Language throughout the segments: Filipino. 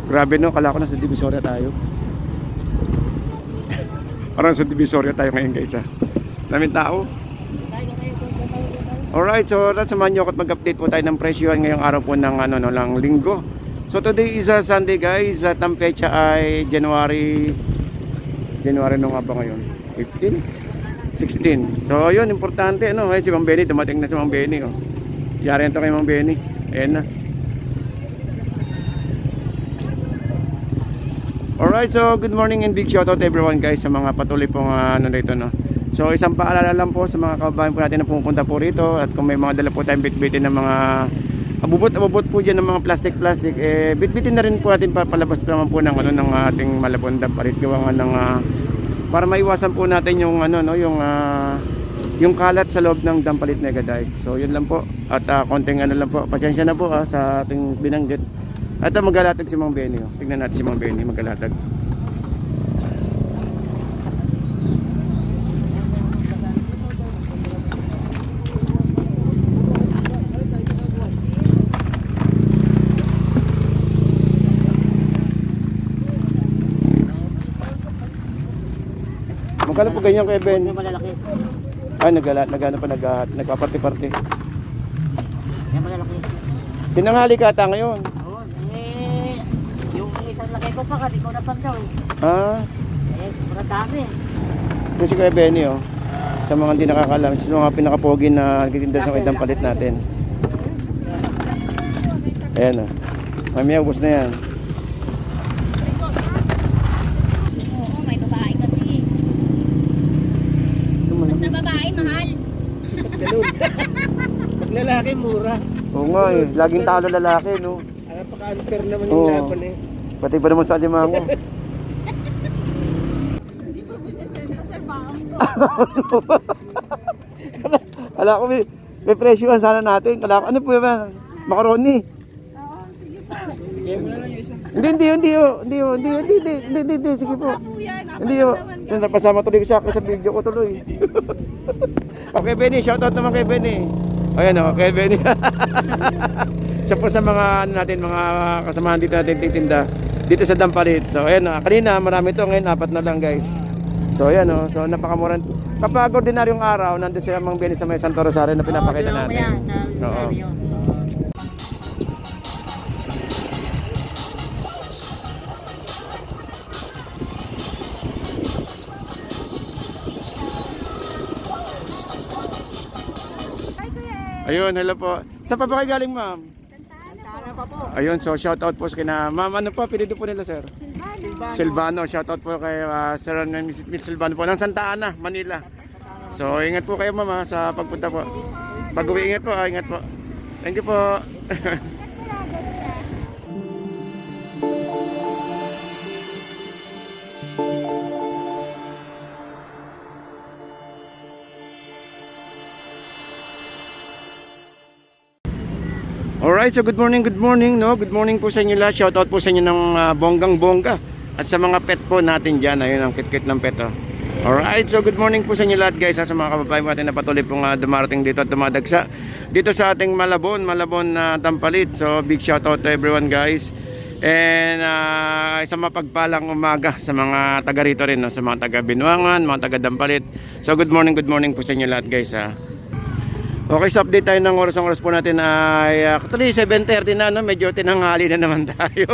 Grabe no, kala ko nasa Divisoria tayo. Parang sa Divisoria tayo ngayon guys ha. Daming tao. Alright, so samahan nyo ako at mag-update po tayo ng presyohan ngayong araw po ng ng linggo. So today is a Sunday guys. At ang pecha ay January nung nga ba ngayon? 15? 16. So yun, importante ano. Si Mang Benny, dumating na si Mang Benny oh. Yari ito kay Mang Benny. Ayan na. Alright, so good morning and big shoutout everyone guys sa mga patuloy pong dito no. So isang paalala lang po sa mga kababayan po natin na pumunta po rito. At kung may mga dala po tayong bitbitin ng mga abubot po dyan ng mga plastic bitbitin na rin po natin palabas naman po ng ng ating Malabon Dampalit gawa ng para maiwasan po natin yung yung kalat sa loob ng Dampalit Mega Dike. So yun lang po. At konting lang po, pasensya na po sa ating binanggit. At magalatag si Mang Benny oh. Tingnan natin si Mang Benny magalatag. Magkano po ganyan kay Ben? Malalaki. Ay, nagpaparte-parte. Yan malalaki. Tinanghali ka ata ngayon. Oo, yung isang laki ko pa, di ko napandaw eh. Sobrang dami. Kasi kay Benny oh. Sa mga hindi nakakalam, sino mga pinakapogi na nagtitinda sa idang palit natin. Ayan oh. Mamaya ubos na yan. Oo, may babae kasi. Basta babae, mahal. Pag lalaki, mura. Oo nga eh, laging talo lalaki no. Napaka-unfair naman yung laban eh. Pati ba naman sa alimango? Hindi ba binibenta sa baong? Ala ko may presyohan sana natin. Ala ko, ano po yan? Macaroni. Oo, sige po. Kaya mo na lang yung isa. Hindi, sige po. Hindi yo. Napasama tuloy sa akin sa video ko tuloy. Okay, Benny, shoutout naman kay Benny. Ayan o, kay Benny. Isa po sa mga natin, mga kasamahan dito natin titinda dito sa Dampalit. So ayan o, kanina marami ito, ngayon 4 na lang guys. So ayan o, so napakamura. Kapag ordinaryong araw, nandun sila Mang Benny sa may Santo Rosario na pinapakita natin. Oo. Ayun, hello po. Saan pa ba kayo galing, ma'am? Santana pa po. Ayun, so shout out po sa kina ma'am. Ano po, pilido po nila, sir? Silvano. Shout out po kay Sir Miss Silvano po ng Santa Ana, Manila. So, ingat po kayo, ma'am, sa pagpunta po. Pag-uwi, ingat po, ingat po. Thank you po. Alright, so good morning no. Good morning po sa inyo lahat. Shout out po sa inyo ng bonggang-bongga at sa mga pet po natin diyan. Ayun ang kit-kit ng pet oh. Alright, so good morning po sa inyo lahat guys sa mga kababayan natin na patuloy pong dumarating dito at dumadagsa dito sa ating Malabon na Dampalit. So big shout out to everyone guys. And isang mapagpalang umaga sa mga taga rito rin no? Sa mga taga Binuangan, mga taga Dampalit. So good morning po sa inyo lahat guys Okay, so update tayo ng oras. Ang oras po natin ay actually 7:30 na, no? Medyo tinanghali na naman tayo.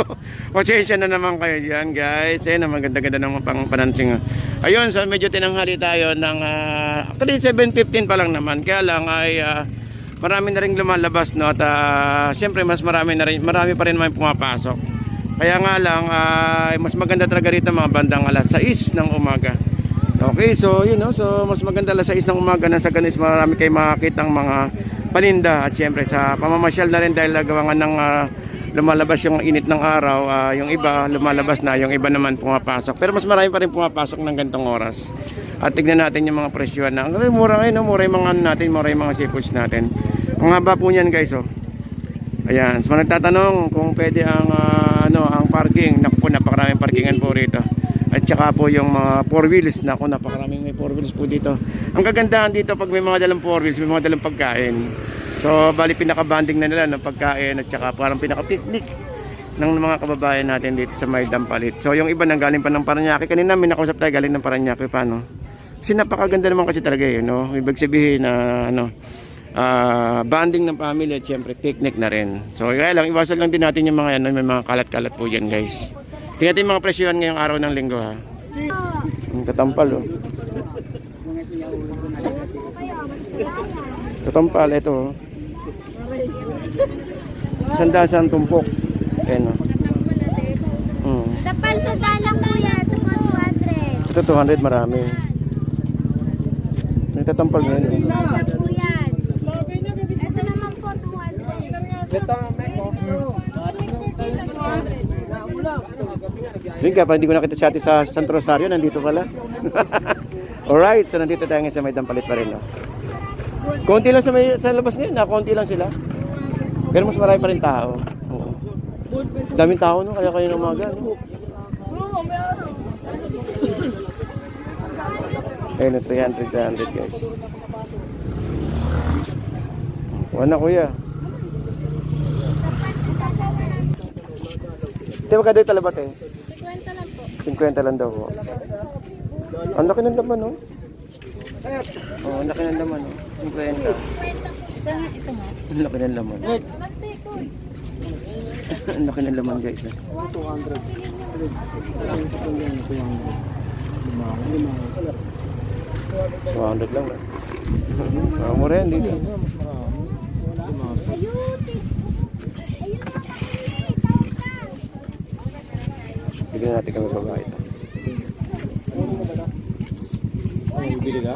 Pasensya na naman kayo dyan, guys. Ayun, maganda-ganda ng pang-panansing. Ayun, so medyo tinanghali tayo ng actually 7:15 pa lang naman. Kaya lang ay marami na rin lumalabas, no? At siyempre mas marami pa rin naman pumapasok. Kaya nga lang, mas maganda talaga rito mga bandang alas 6 ng umaga. Okay, so yun no, so mas maganda alas 6 ng umaga na sa ganis marami kayo makakitang mga paninda at syempre sa pamamasyal na rin dahil gawangan ng lumalabas yung init ng araw, yung iba lumalabas na, yung iba naman pumapasok. Pero mas marami pa rin pumapasok ng ganitong oras. At tignan natin yung mga presyon na mura ngayon, no? Mura yung mga natin, mura yung mga seafoods natin. Ang haba po niyan guys oh. Ayan, so nagtatanong kung pwede ang ang parking. Naku po, napakaraming parkingan po rito. At saka po yung mga 4 wheels. Naku, napakaraming may 4 wheels po dito. Ang kagandahan dito pag may mga dalang 4 wheels, may mga dalang pagkain. So bali pinaka-banding na nila ng pagkain at saka parang pinaka-picnic. ng mga kababayan natin dito sa may Dampalit. So yung iba nanggaling pa ng Parañaque. Kanina may nakausap tayo galing ng Parañaque. Paano? Kasi napakaganda naman kasi talaga yun, no? Ibig sabihin na banding ng family at syempre picnic na rin. So kaya lang, iwasan lang din natin yung mga may mga kalat-kalat po dyan, guys. Tingnan natin yung mga presyohan ngayong araw ng linggo, ha. Ang katampal, oh. Katampal, ito, oh. Sandal sa tumpok. Ayan, oh. Kapal sa dalang kuya, 200. Ito 200, marami. May katampal ngayon, eh. Kuya. Ito naman po, 200. Yun ka, pa hindi ko nakita si ate sa Santo Rosario, nandito pala. Alright, so nandito tayo ngayon sa may Dampalit pa rin, no? Konti lang sa labas ngayon, konti lang sila. Pero mas marami pa rin tao. Oo. Daming tao, no? Kaya kayo ng umaga, no? Ayun, 300 guys. Kuha na, kuya. Ito, magkado yung talabat, eh? 50 lang po. 50 lang daw po. Ang laki ng laman, no? Oh, ang laki ng laman, no? 50. Ito nga. Ang laki ng laman. Ang laki ng laman, guys. 200 lang, no? Mo rin dito. Bigyan natin kami babae ito. Bili ka?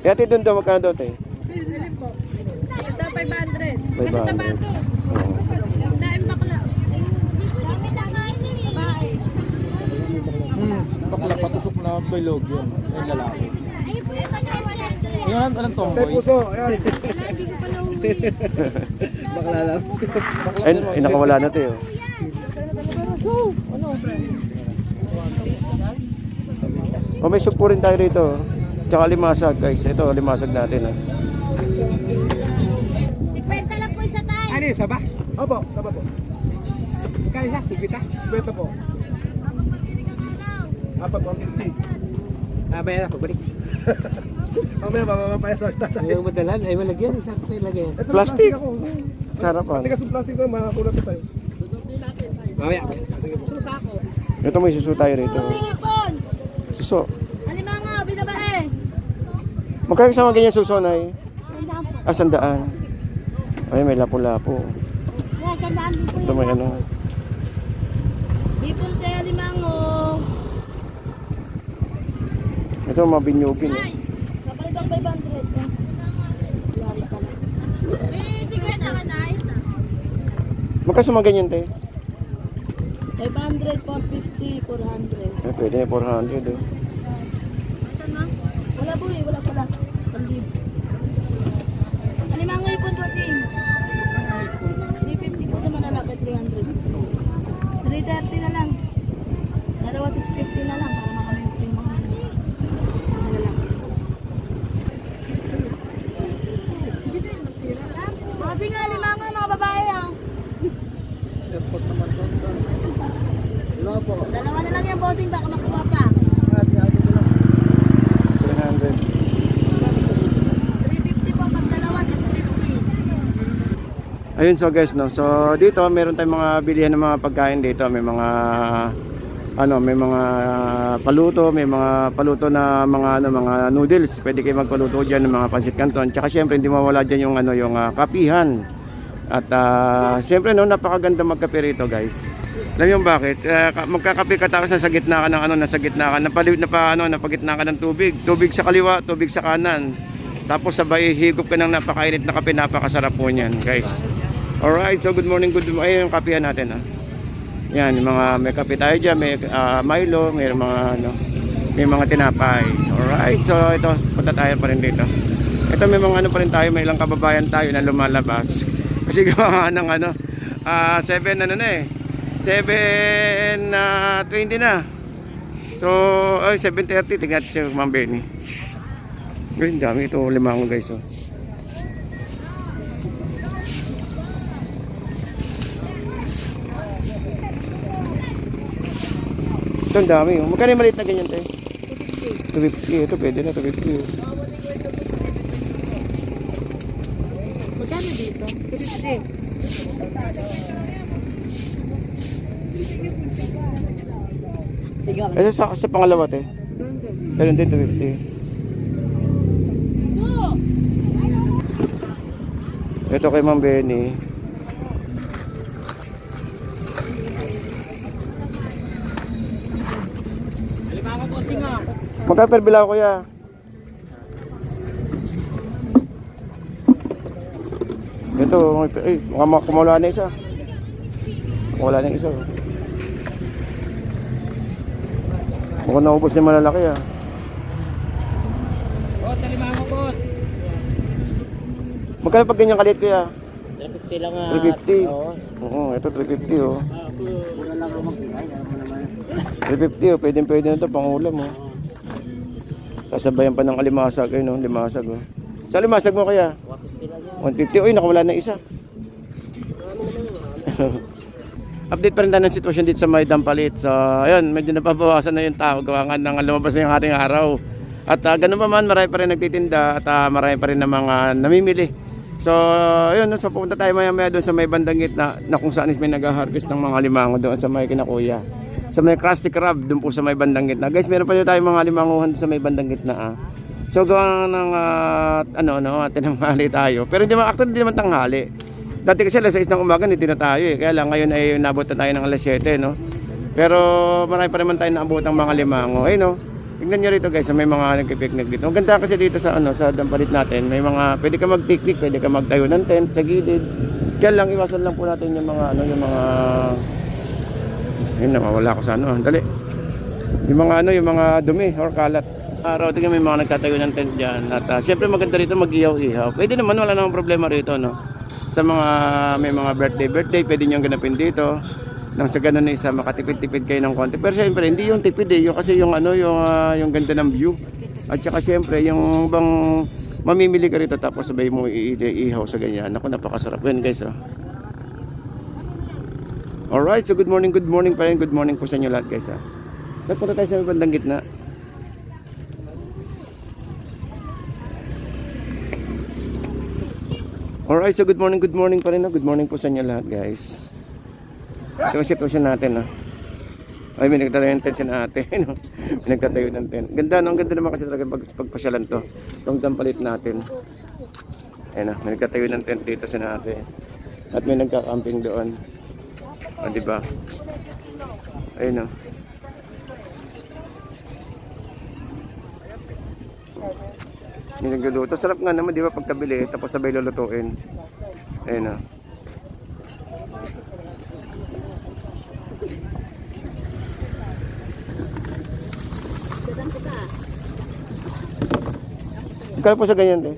Kaya ito doon daw, magkano daw tayo? Ito, 500. 500. Oo. Daim bakla. Dami na kain eh. Babae. Bakla patusok na bilog yun. Yung lalaki. Ay, po yung kanawala. Yun, anong tomboy? Wala, di ko pa nauwi. Ay, nakawala na tayo. Oh, may sugpo rin tayo rito. Tsaka limasag, guys. Ito, limasag natin, ha. 50 lang po isa tayo. Ano yun, saba? Opo, sama po. Kaya siya, sigita? Beta po. Apat, 150. Bayan ako, balik. Mamaya, mamamapaya sa tatay. Ayaw madalan, ay malagyan, isa ko tayo lagyan. Ito, Plastic. ako. Sarapan. Tigas yung plastic ko, makakulot na tayo. Mamaya. Ito, may suso tayo rito. Singipon. Suso. Alimango, binabae. Magkano sa mga ganyan suso, Nay? Sandaan po. 100. Ay, may lapo-lapo. Kaya sandaan din po Ito may ano. Sipon tayo, alimango. Ito, mga binyugin. Eh. Kapalit ang 500. Lari pala. Eh, secret ako na. Magkano sa mga ganyan, te? 500, 450, 400. Eh, pwede, 400. Eh. Wala po eh, wala pala. Sandib. Alimango ipon po sin. 350 po sa malalaki, 300. 330 na lang. Dalawa 650 na lang para makaminstream mga malalaki. Kasi nga alimango mga babae ah. Dalawa na lang yan bossing, baka makuha pa. 300. 350 po pag dalawa, 650. Ayun, so guys, no. So dito meron tayong mga bilihan ng mga pagkain dito, may mga may mga paluto, may mga paluto na mga noodles. Pwede kayo magpaluto diyan ng mga pansit canton. Tsaka syempre hindi mawala diyan yung yung kapihan. At syempre no, napakaganda magkape rito, guys. Alam niyo bakit? Magkakape ka tapos nasa gitna ka ng nasa gitna ka napagitna ka ng tubig sa kaliwa, tubig sa kanan. Tapos sabay higop ka ng napakainit na kape, napakasarap po niyan, guys. Alright, so good morning. Ayun yung kapihan natin, ha. Yan, yung mga may kape tayo diyan, may Milo, may mga tinapay. Alright, so ito, punta tayo pa rin dito. Ito may mga pa rin tayo, may ilang kababayan tayo na lumalabas. Kasi gawa ng 7:20 na. So, 7:30, tingnan natin si Ma'am Benny. Ayun, dami ito, limango, guys, oh. Ito ang dami. Oh. Magkano yung maliit na ganyan, te? 250. Ito pwede na, 250. Oh. Magkano dito? 50. Ito sa pangalawa, te. Ganun din, 250. Ito kay Ma'am Benny. Magkano per bilao, kuya? Ito, mukhang kumula na isa. Kumula na isa. Mukhang naubos na malalaki ah. Boss, alimango boss. Magkano pag ganyan kalit, kuya? 350 lang 350. Oo. Oo, ito 350 oh. Mura lang ako mag-ingay. Alam mo naman. 350 oh, pwede na ito pang ulam oh. Sasabayan pa ng alimasag, ayun oh, limasag oh. Sa limasag mo kaya? 150 lang yan. 150, oy, nakawala na isa. Update pa rin tayo ng sitwasyon dito sa may Dampalit. So, ayun, medyo napabawasan na yung tao. Gawa nga ng lumabas na yung ating araw. At ganun pa man, marami pa rin nagtitinda at marami pa rin na mga namimili. So, ayun, so pupunta tayo maya-maya doon sa may bandang gitna na kung saan is may nag-harvest ng mga limango doon sa may kinakuya. Sa may Krusty Krab, doon po sa may bandang gitna. Guys, meron pa rin tayong mga limanguhan sa may bandang gitna ah. So gawa ng tinanghali tayo. Pero hindi naman, actually hindi naman tanghali. Dati kasi alas 6 ng umaga hindi na tayo eh. Kaya lang ngayon ay nabot na tayo ng alas 7 no. Pero marami pa naman tayo naabot ng mga limango. Eh no. Tingnan niyo rito guys, may mga nagpi-picnic dito. Ang ganda kasi dito sa sa Dampalit natin, may mga pwede ka mag-picnic, pwede ka magtayo ng tent sa gilid. Kaya lang iwasan lang po natin yung mga ayun, nawawala ko sa dali. Yung mga dumi or kalat. Araw tingnan may mga nagtatayo ng tent diyan. At syempre maganda rito mag-ihaw-ihaw. Pwede naman, wala namang problema rito no. Sa mga may mga birthday, pwede niyo ganapin dito. Nang sa ganun na isa makatipid-tipid kayo ng konti. Pero syempre hindi yung tipid yung kasi yung yung ganda ng view. At saka syempre yung bang mamimili ka rito tapos sabay mo iihaw sa ganyan. Naku, napakasarap yan guys oh. Alright, so good morning pa rin. Good morning po sa inyo lahat guys ha. Nagpunta tayo sa bandang gitna. Alright, so good morning pa rin. Good morning po sa inyo lahat guys. Ito ang sitwasyon natin ay may nagtatayo ng tent si ate no? May nagtatayo ng tent. Ganda no? Ang ganda naman kasi talaga pagpasyalan to. Itong Dampalit natin. Ayun may nagtatayo ng tent dito si ate. At may nagka-camping doon. Diba? Ayun May nagluluto. Sarap nga naman, di ba, pagkabili, tapos sabay lulutuin. Ayun Kaya po sa ganyan, eh?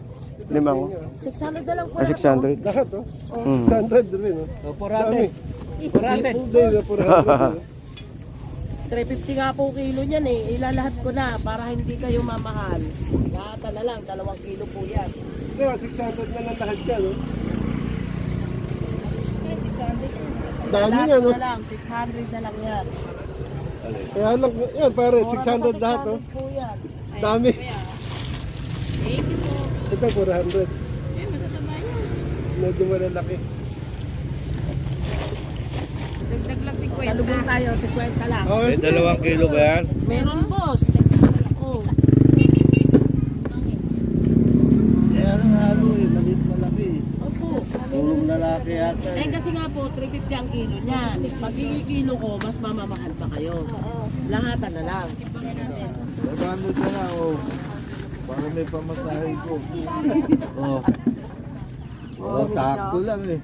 Limang. 600 na lang po. 600. Lahat, oh. 600 rin, oh. Dami. 400. 350 nga po kilo niyan eh. Ilalahat ko na para hindi kayo mamahal. Lahat na lang, 2 kilo po yan. Kaya 600 na lang lahat yan, oh. Dami Lahat yan, oh. na lang, 600 na lang yan. Kaya lang, yan pare, 600 lahat, oh. 600 po yan. Dami. Thank you po. Ito, 400. Masasama yan. Medyo malalaki. Dagdag lang 50. Salubong tayo, 50 lang. Oh, May 2 kilo ba yan? Meron boss. Oh. Kaya lang halo eh, malit malaki. Opo. Purong lalaki yata Eh kasi nga po, 350 ang kilo niyan. Pag kilo ko, mas mamamahal pa kayo. Lahatan na lang. 500 na lang oh. Para may pamasahe ko. Oh. Oh, sakto lang eh.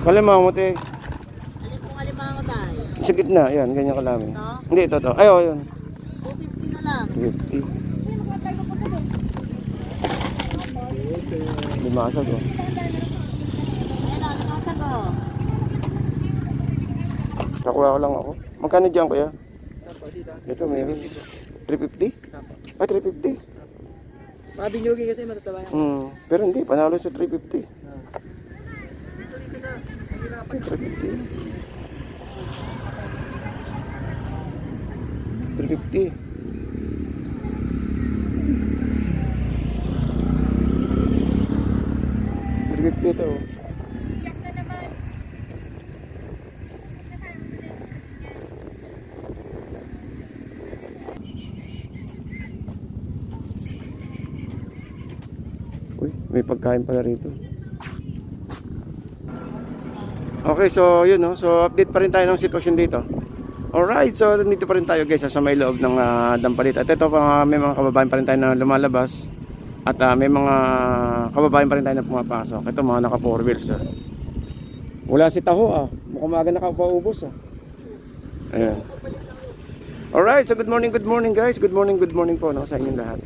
Kalimango, te. Ano pong alimango tayo? Sa gitna, yan, ganyan kalami. Ito? Hindi, ito. Ay, oh, yun. 250 na lang. 50. Limasag, oh. Ayan, nakasag oh. Nakuha ko lang ako. Magkano dyan, kuya? Ito, mayroon. 350? Ah, 350. Mabinyugi kasi matataba yan. Pero hindi, panalo sa 350. 350. 350. Ito. Uy, may pagkain pala rito. Okay, so yun no. So update pa rin tayo ng sitwasyon dito. Alright, so dito pa rin tayo guys sa may loob ng Dampalit. At ito pa may mga kababayan pa rin tayo na lumalabas. At may mga kababayan pa rin tayo na pumapasok. Ito mga naka 4 wheels. Wala si Taho mukhang maaga nakapaubos Ayan. Alright, so good morning guys. Good morning po no, sa inyong lahat.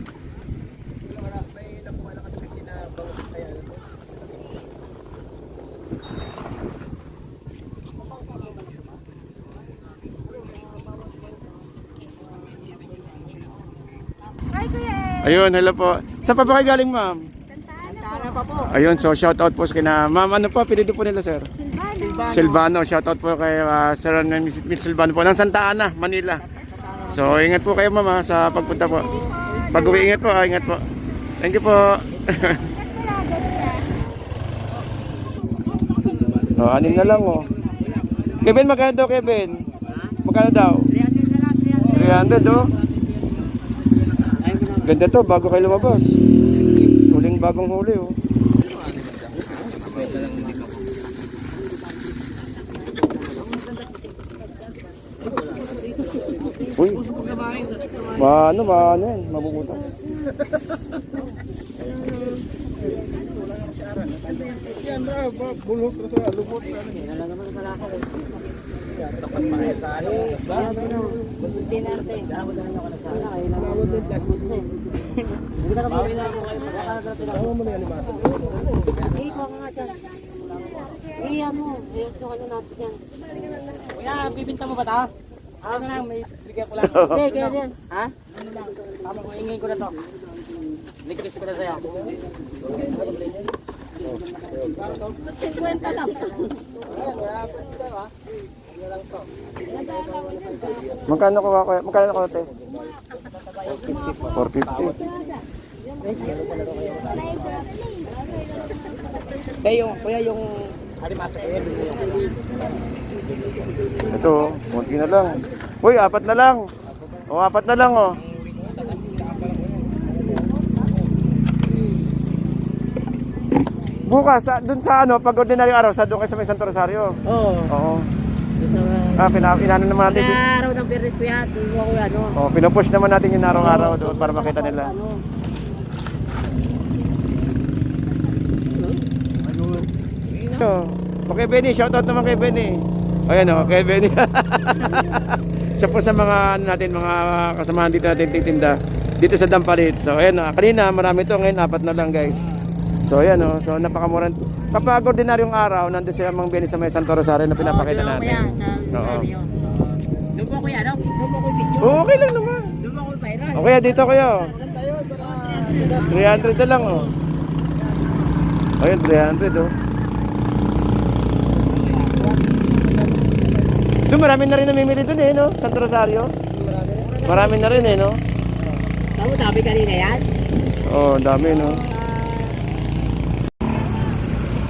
Ayun, hello po. Saan pa ba kayo galing, ma'am? Santana pa po. Ayun, so shout out po kina ma'am. Ano po, pilido po nila, sir? Silvano. Shout out po kay Sir Miss Silvano po ng Santa Ana, Manila. So, ingat po kayo, ma'am, sa pagpunta po. Pag-uwi, ingat po, ingat po. Thank you po. So, 6 na lang, Kevin, magkano daw, Kevin? Magkano daw? 300 Ganda to, bago kayo lumabas. Huling bagong huli, Uy. Maano yan, mabubutas. Yan na, bulok na sa lubot. Kuya, bibinta mo ba ito? Ano lang, may bigyan ko lang. Ha? Ano lang, tama ko, ingin ko na to. Nikris ko na sa'yo. 50 lang. Magkano ko kuya? Magkano ko te? 450. Kuya, yung halimasa ko yan. Ito, konti na lang. Uy, 4 na lang. 4 na lang, Bukas, dun sa pag ordinaryo araw, sa doon kayo sa may Santo Rosario. Oo. Inano naman natin. Araw ng Perez kuya, doon ako Pinupush naman natin yung araw-araw doon para makita nila. Ito, okay Benny, shoutout naman kay Benny. Ayan kay Benny. Isa po sa mga natin, mga kasamahan dito natin titinda dito sa Dampalit. So ayan, kanina marami to, ngayon 4 na lang guys. So ayan so napakamura. Kapag ordinaryong araw, nandun sila Mang Benny sa may Santo Rosario na pinapakita natin. Oo. Doon po kuya, no? Doon po kuya picture. Okay lang naman. Doon po kuya viral. Okay, dito kayo. 300 na lang Ayun, 300 Doon marami na rin namimili doon no? Santo Rosario. Marami na rin no? Tama, dami kanina yan. Dami no?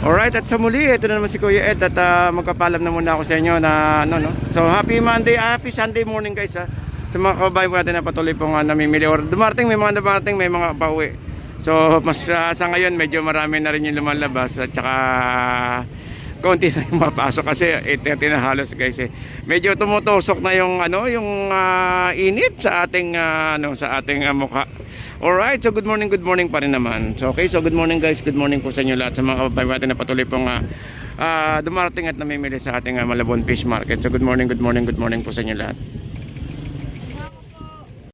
Alright, at sa muli, ito na naman si Kuya Ed at magpapalam na muna ako sa inyo na So happy Sunday morning guys Sa mga kababayan po natin na patuloy pong namimili or may mga pauwi. So mas sa ngayon medyo marami na rin yung lumalabas at saka konti na yung mapasok kasi 8:30 na halos guys Medyo tumutusok na yung init sa ating mukha. Alright, so good morning pa rin naman. So okay, so good morning guys, good morning po sa inyo lahat sa mga kababayan natin na patuloy pong dumarating at namimili sa ating Malabon Fish Market. So good morning po sa inyo lahat.